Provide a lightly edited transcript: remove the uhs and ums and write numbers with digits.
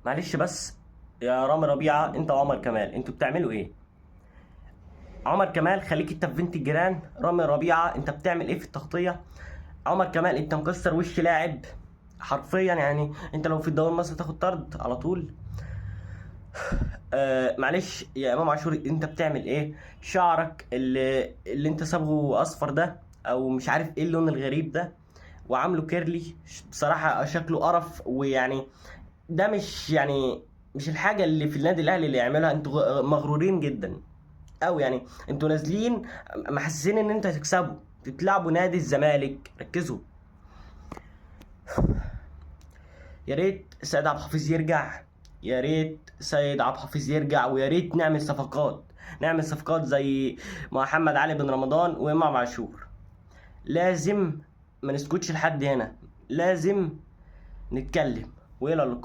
معلش بس يا رامي ربيعه، انت وعمر كمال انتوا بتعملوا ايه؟ عمر كمال خليك انت في بنت الجيران. رامي ربيعه انت بتعمل ايه في التغطيه؟ عمر كمال انت مكسر وش لاعب حرفيا، يعني انت لو في الدوري المصري تاخد طرد على طول. معلش يا امام عاشور، انت بتعمل ايه؟ شعرك اللي انت صبغه اصفر ده، او مش عارف ايه اللون الغريب ده، وعامله كيرلي. بصراحه شكله قرف، ويعني ده مش الحاجه اللي في النادي الاهلي اللي يعملها. انتوا مغرورين جدا قوي، يعني انتوا نازلين محسسين ان انتوا هتكسبوا، تلعبوا نادي الزمالك. ركزوا. يا ريت سيد عبد الحفيظ يرجع، يا ريت سيد عبد الحفيظ يرجع، ويا ريت نعمل صفقات، نعمل صفقات زي محمد علي بن رمضان وامام عاشور. لازم ما نسكتش لحد هنا، لازم نتكلم. والى اللقاء.